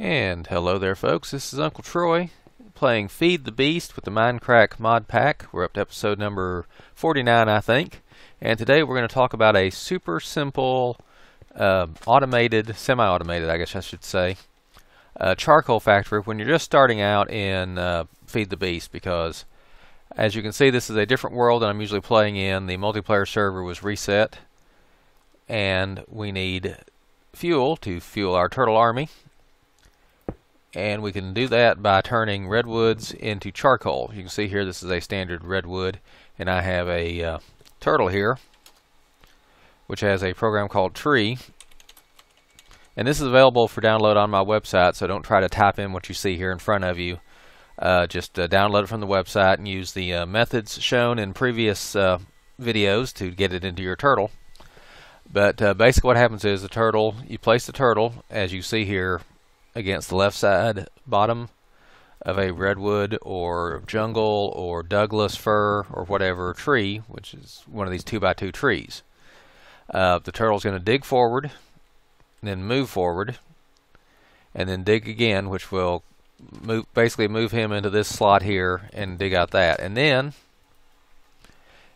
And hello there folks, this is Uncle Troy playing Feed the Beast with the MindCrack mod pack. We're up to episode number 49 I think, and today we're going to talk about a super simple automated, semi-automated I guess I should say, charcoal factory when you're just starting out in Feed the Beast, because as you can see this is a different world than I'm usually playing in. The multiplayer server was reset and we need fuel to fuel our turtle army. And we can do that by turning redwoods into charcoal. You can see here this is a standard redwood, and I have a turtle here which has a program called Tree, and this is available for download on my website, so don't try to type in what you see here in front of you. Just download it from the website and use the methods shown in previous videos to get it into your turtle. But basically what happens is the turtle, you place the turtle as you see here against the left side bottom of a redwood or jungle or Douglas fir or whatever tree, which is one of these 2x2 trees. The turtle's going to dig forward, then move forward, and then dig again, which will basically move him into this slot here and dig out that. And then,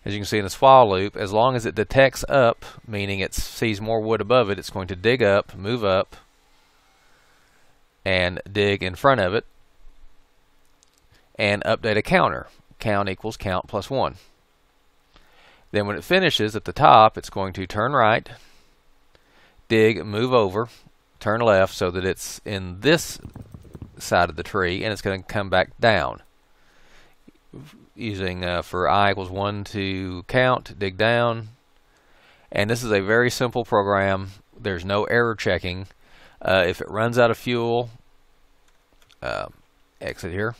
as you can see in the swallow loop, as long as it detects up, meaning it sees more wood above it, it's going to dig up, move up, and dig in front of it and update a counter. Count equals count plus 1. Then when it finishes at the top, it's going to turn right, dig, move over, turn left so that it's in this side of the tree, and it's going to come back down using for I equals 1 to count, dig down. And this is a very simple program. There's no error checking. If it runs out of fuel, exit here.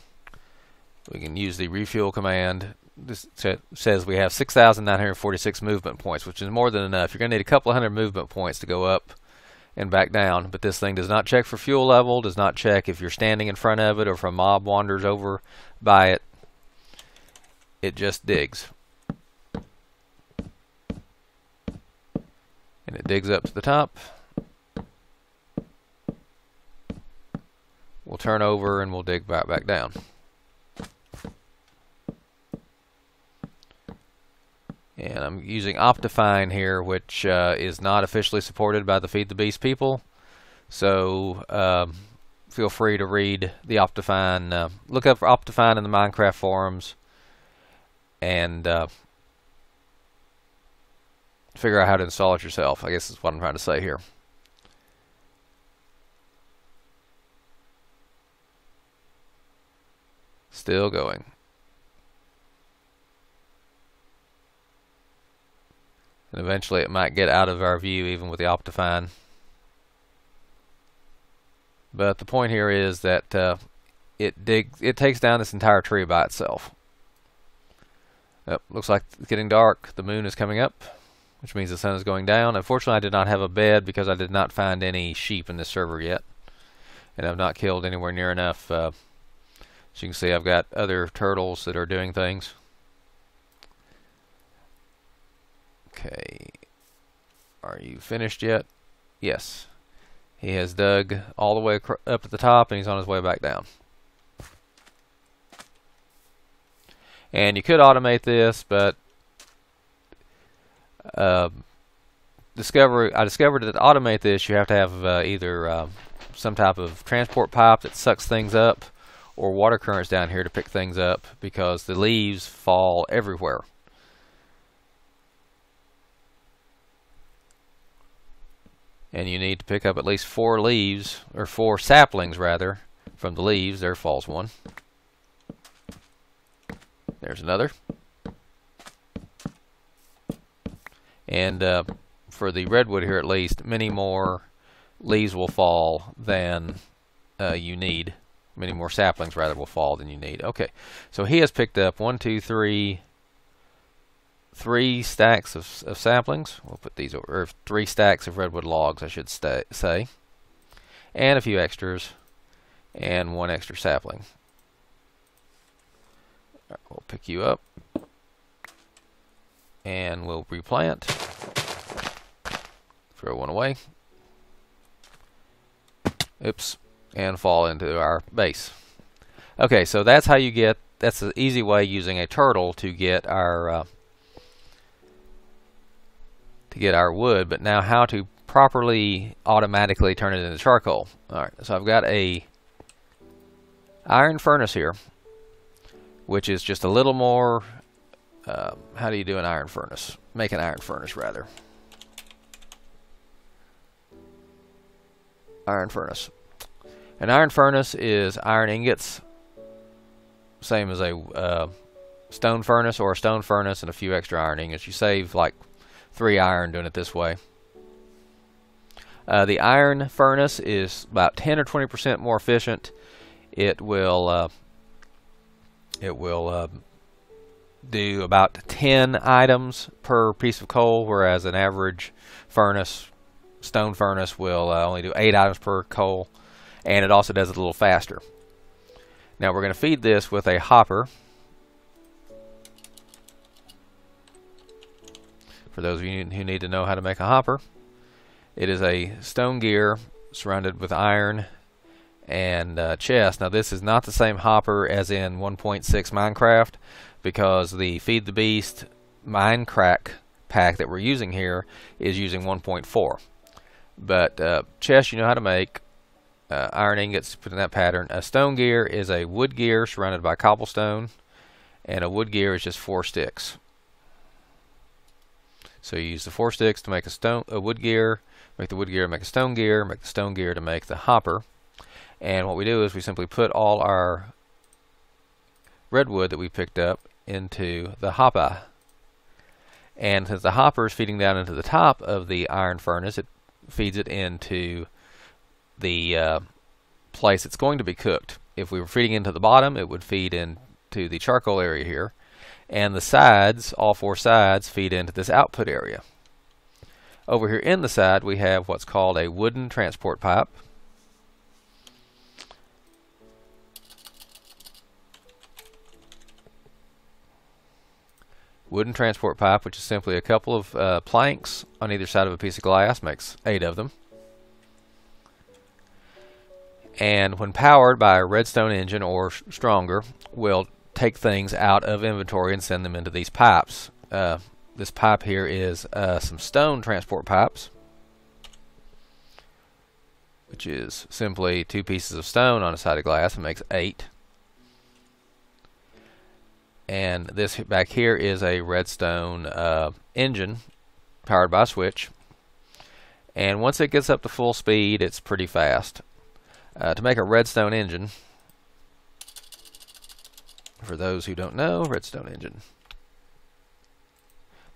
We can use the refuel command. This says we have 6,946 movement points, which is more than enough. You're going to need a couple of hundred movement points to go up and back down, but this thing does not check for fuel level, does not check if you're standing in front of it or if a mob wanders over by it. It just digs. And it digs up to the top. We'll turn over and we'll dig back down. And I'm using Optifine here, which is not officially supported by the Feed the Beast people. So feel free to read the Optifine. Look up for Optifine in the Minecraft forums and figure out how to install it yourself, I guess is what I'm trying to say here. Still going. And eventually it might get out of our view even with the Optifine. But the point here is that it takes down this entire tree by itself. Looks like it's getting dark. The moon is coming up, which means the sun is going down. Unfortunately I did not have a bed because I did not find any sheep in this server yet. And I've not killed anywhere near enough. As you can see, I've got other turtles that are doing things. Okay. Are you finished yet? Yes. He has dug all the way up to the top and he's on his way back down. And you could automate this, but I discovered that to automate this you have to have either some type of transport pipe that sucks things up, or water currents down here to pick things up, because the leaves fall everywhere. And you need to pick up at least 4 leaves, or 4 saplings rather, from the leaves. There falls one. There's another. And for the redwood here at least, many more leaves will fall than you need. Many more saplings rather will fall than you need. Okay, so he has picked up 3 stacks of saplings. We'll put these over, or 3 stacks of redwood logs I should say, and a few extras, and 1 extra sapling. Right, we'll pick you up and we'll replant. Throw one away. Oops. and fall into our base. Okay, so that's how you get, that's the easy way using a turtle to get our wood. But now how to properly automatically turn it into charcoal. Alright, so I've got a iron furnace here, which is just a little more, how do you do an iron furnace? Make an iron furnace rather. Iron furnace. An iron furnace is iron ingots, same as a stone furnace or a stone furnace and a few extra iron ingots. You save like 3 iron doing it this way. The iron furnace is about 10 or 20% more efficient. It will do about 10 items per piece of coal, whereas an average furnace, stone furnace, will only do 8 items per coal, and it also does it a little faster. Now we're going to feed this with a hopper. For those of you who need to know how to make a hopper, it is a stone gear surrounded with iron and chest. Now this is not the same hopper as in 1.6 Minecraft, because the Feed the Beast MindCrack pack that we're using here is using 1.4. But chest you know how to make. Iron ingots put in that pattern. A stone gear is a wood gear surrounded by cobblestone, and a wood gear is just 4 sticks. So you use the 4 sticks to make a wood gear, make the wood gear make a stone gear, make the stone gear to make the hopper. And what we do is we simply put all our redwood that we picked up into the hopper. And since the hopper is feeding down into the top of the iron furnace, it feeds it into the place it's going to be cooked. If we were feeding into the bottom, it would feed into the charcoal area here. And the sides, all 4 sides, feed into this output area. Over here in the side, we have what's called a wooden transport pipe. Wooden transport pipe, which is simply a couple of planks on either side of a piece of glass, makes 8 of them. And when powered by a redstone engine or stronger, will take things out of inventory and send them into these pipes. This pipe here is some stone transport pipes, which is simply 2 pieces of stone on a side of glass and makes 8. And this back here is a redstone engine powered by a switch. And once it gets up to full speed, it's pretty fast. To make a redstone engine, for those who don't know, redstone engine.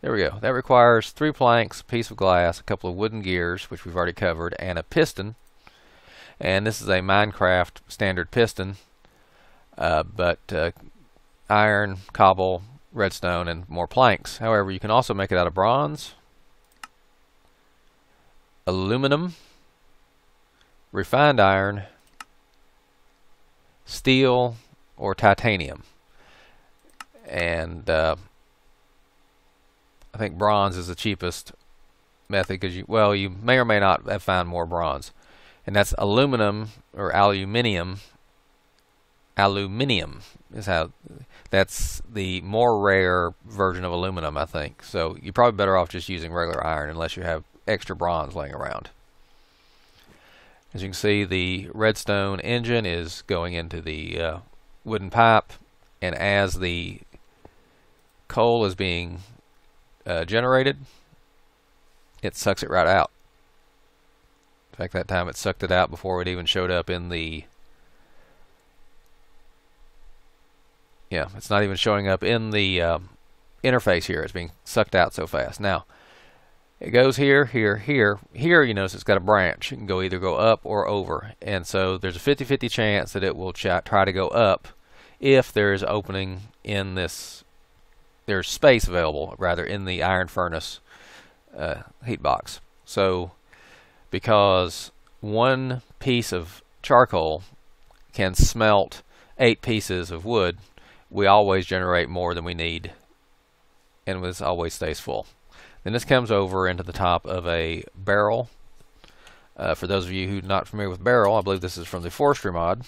There we go. That requires 3 planks, a piece of glass, a couple of wooden gears, which we've already covered, and a piston. And this is a Minecraft standard piston, but iron, cobble, redstone, and more planks. However, you can also make it out of bronze, aluminum, refined iron, steel, or titanium. And I think bronze is the cheapest method, because you may or may not have found more bronze. And that's aluminum or aluminium. Aluminium is how, that's the more rare version of aluminum, I think. So you're probably better off just using regular iron unless you have extra bronze laying around. As you can see, the redstone engine is going into the wooden pipe, and as the coal is being generated, it sucks it right out. In fact, that time it sucked it out before it even showed up in the... Yeah, it's not even showing up in the interface here. It's being sucked out so fast. Now, it goes here, here, here. Here, you notice it's got a branch. It can either go up or over. And so there's a 50-50 chance that it will try to go up if there's opening in this, there's space available, rather, in the iron furnace heat box. So, because 1 piece of charcoal can smelt 8 pieces of wood, we always generate more than we need, and this always stays full. Then this comes over into the top of a barrel For those of you who are not familiar with barrel, I believe this is from the forestry mod.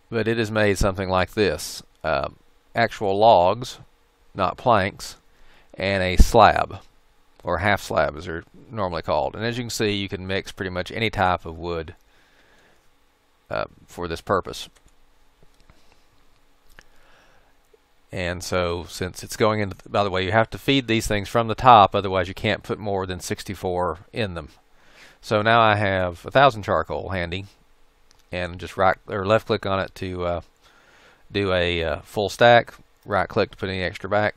But it is made something like this. Actual logs, not planks, and a slab, or half slab as they're normally called. And as you can see, you can mix pretty much any type of wood for this purpose. And so, since it's going into, by the way, you have to feed these things from the top, otherwise you can't put more than 64 in them. So now I have 1,000 charcoal handy, and just right or left click on it to do a full stack. Right click to put any extra back.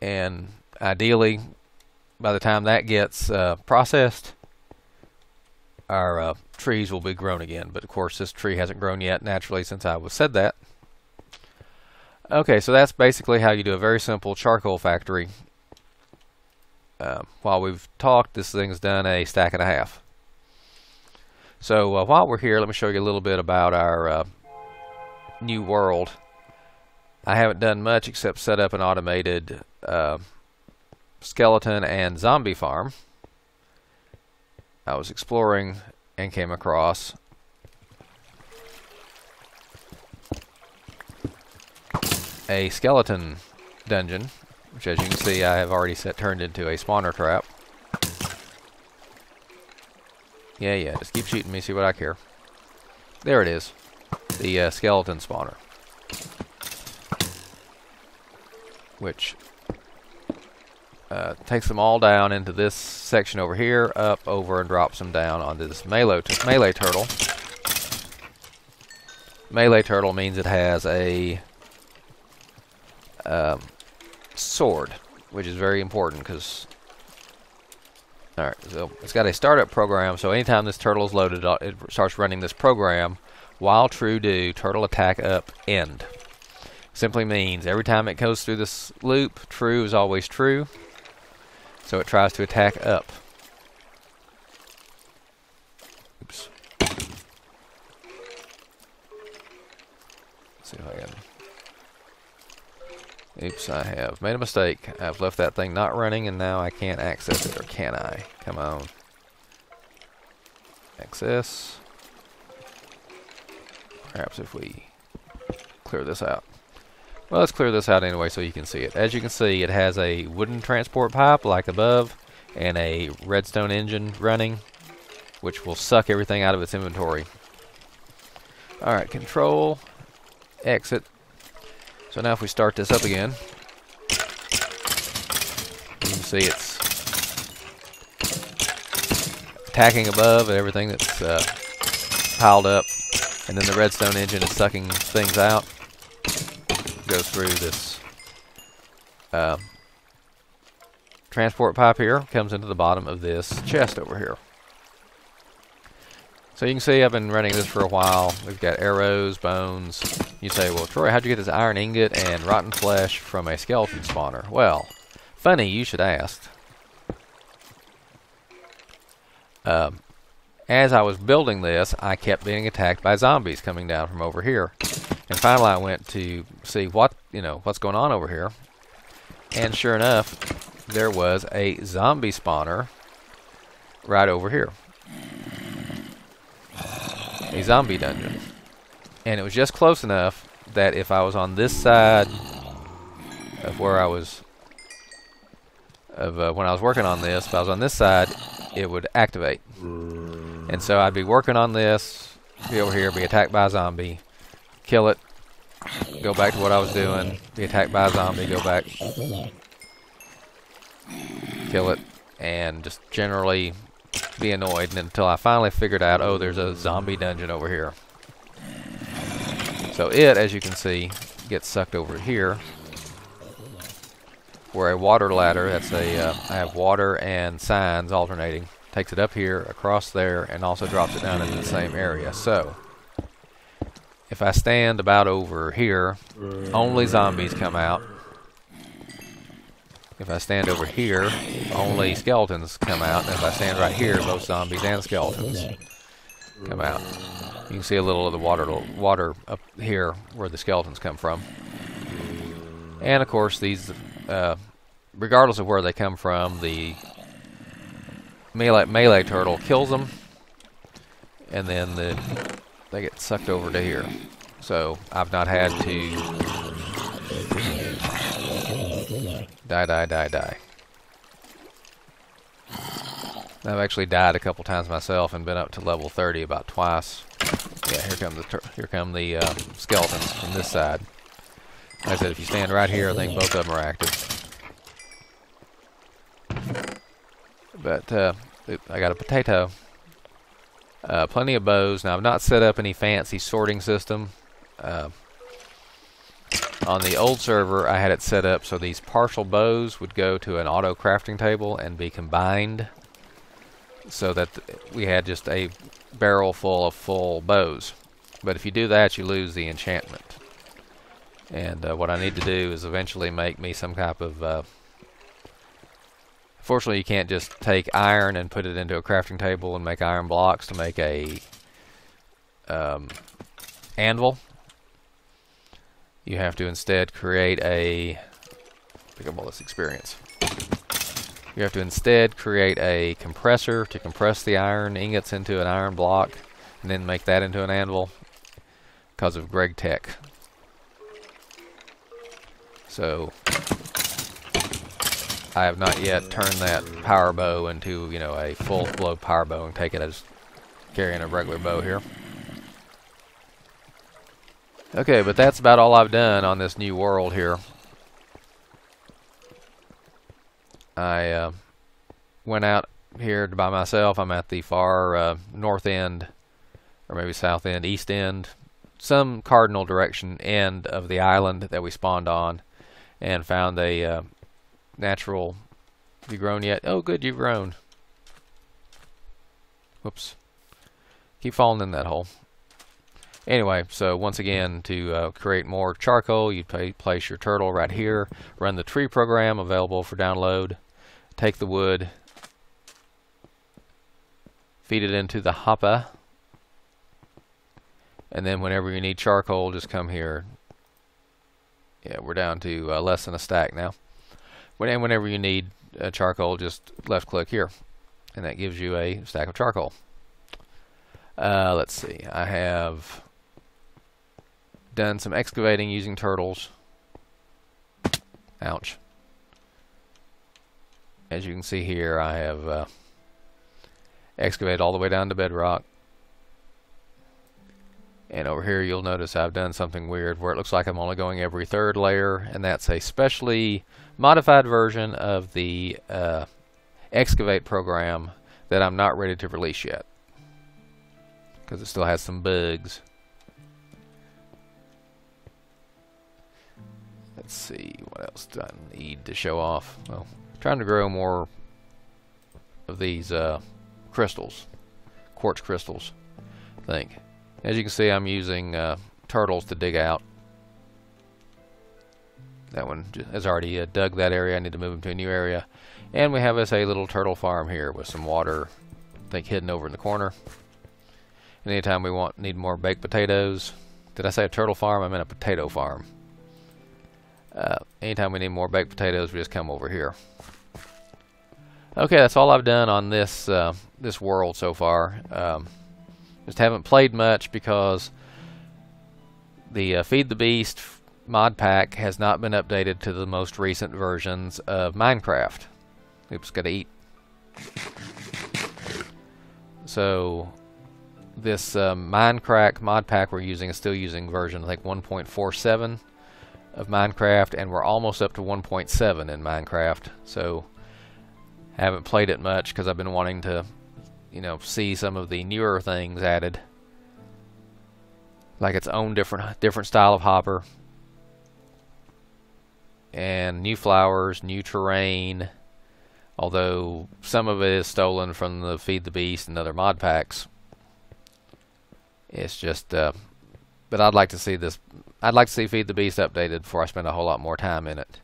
And ideally, by the time that gets processed, our trees will be grown again. But of course, this tree hasn't grown yet naturally since I said that. Okay, so that's basically how you do a very simple charcoal factory. While we've talked, this thing's done a stack and a half. So while we're here, let me show you a little bit about our new world. I haven't done much except set up an automated skeleton and zombie farm. I was exploring and came across a skeleton dungeon, which, as you can see, I have already turned into a spawner trap. Yeah, just keep shooting me, see what I care. There it is, the skeleton spawner, which takes them all down into this section over here, up, over, and drops them down onto this melee turtle. Melee turtle means it has a sword, which is very important because, alright, so it's got a startup program, so anytime this turtle is loaded, it starts running this program. While true do, turtle attack up, end. Simply means every time it goes through this loop, true is always true, so it tries to attack up. Oops. Let's see if I can. Oops, I have made a mistake. I've left that thing not running, and now I can't access it, or can I? Come on. Access. Perhaps if we clear this out. Well, let's clear this out anyway so you can see it. As you can see, it has a wooden transport pipe like above, and a redstone engine running, which will suck everything out of its inventory. Alright, control, exit. So now if we start this up again, you can see it's attacking above and everything that's piled up, and then the redstone engine is sucking things out. Goes through this transport pipe here, comes into the bottom of this chest over here. So you can see I've been running this for a while. We've got arrows, bones. You say, well, Troy, how'd you get this iron ingot and rotten flesh from a skeleton spawner? Well, funny you should ask. As I was building this, I kept being attacked by zombies coming down from over here. And finally I went to see what's going on over here. And sure enough, there was a zombie spawner right over here. A zombie dungeon. And it was just close enough that if I was on this side of where I was, when I was working on this, if I was on this side, it would activate. And so I'd be working on this, be over here, be attacked by a zombie, kill it, go back to what I was doing, be attacked by a zombie, go back, kill it, and just generally be annoyed until I finally figured out, oh, there's a zombie dungeon over here. So it, as you can see, gets sucked over here, where a water ladder, that's a, I have water and signs alternating, takes it up here, across there, and also drops it down into the same area. So if I stand about over here, only zombies come out. If I stand over here, only skeletons come out. And if I stand right here, both zombies and skeletons come out. You can see a little of the water up here where the skeletons come from. And of course these regardless of where they come from, the melee turtle kills them, and then they get sucked over to here. So I've not had to die. I've actually died a couple times myself and been up to level 30 about twice. Yeah, here come the skeletons from this side. Like I said, if you stand right here, I think both of them are active. But I got a potato. Plenty of bows. Now I've not set up any fancy sorting system. On the old server, I had it set up so these partial bows would go to an auto crafting table and be combined, so that we had just a barrel full of full bows. But if you do that, you lose the enchantment. And what I need to do is eventually make me some type of... Fortunately, you can't just take iron and put it into a crafting table and make iron blocks to make a anvil. You have to instead create a... pick up all this experience. You have to instead create a compressor to compress the iron ingots into an iron block, and then make that into an anvil, because of Greg Tech. So I have not yet turned that power bow into, you know, a full blow power bow and take it as carrying a regular bow here. Okay, but that's about all I've done on this new world here. I went out here by myself. I'm at the far north end, or maybe south end, east end, some cardinal direction end of the island that we spawned on, and found a natural... Have you grown yet? Oh, good, you've grown. Whoops. Keep falling in that hole. Anyway, so once again, to create more charcoal, you place your turtle right here, run the tree program available for download, take the wood, feed it into the hopper, and then whenever you need charcoal, just come here. Yeah, we're down to less than a stack now. Whenever you need charcoal, just left click here, and that gives you a stack of charcoal. Let's see, I have done some excavating using turtles. Ouch. As you can see here, I have excavated all the way down to bedrock. And over here you'll notice I've done something weird where it looks like I'm only going every third layer, and that's a specially modified version of the excavate program that I'm not ready to release yet, because it still has some bugs. Let's see, what else do I need to show off? Well, I'm trying to grow more of these crystals, quartz crystals, I think. As you can see, I'm using turtles to dig out. That one has already dug that area. I need to move him to a new area. And we have us a little turtle farm here with some water, I think, hidden over in the corner. And anytime we need more baked potatoes. Did I say a turtle farm? I meant a potato farm. Anytime we need more baked potatoes, we just come over here. Okay, that's all I've done on this this world so far. Just haven't played much because the Feed the Beast mod pack has not been updated to the most recent versions of Minecraft. Oops, gotta eat. So this MindCrack mod pack we're using is still using version, I think, 1.47 of Minecraft, and we're almost up to 1.7 in Minecraft. So I haven't played it much because I've been wanting to, you know, see some of the newer things added, like its own different style of hopper, and new flowers, new terrain. Although some of it is stolen from the Feed the Beast and other mod packs. It's just, but I'd like to see this. I'd like to see Feed the Beast updated before I spend a whole lot more time in it.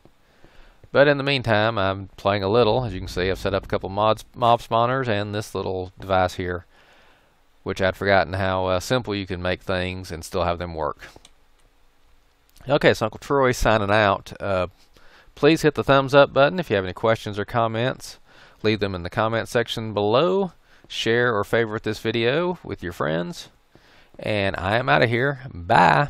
But in the meantime, I'm playing a little. As you can see, I've set up a couple mob spawners and this little device here, which I'd forgotten how simple you can make things and still have them work. Okay, so Uncle Troy signing out. Please hit the thumbs up button. If you have any questions or comments, leave them in the comment section below. Share or favorite this video with your friends. And I am out of here. Bye.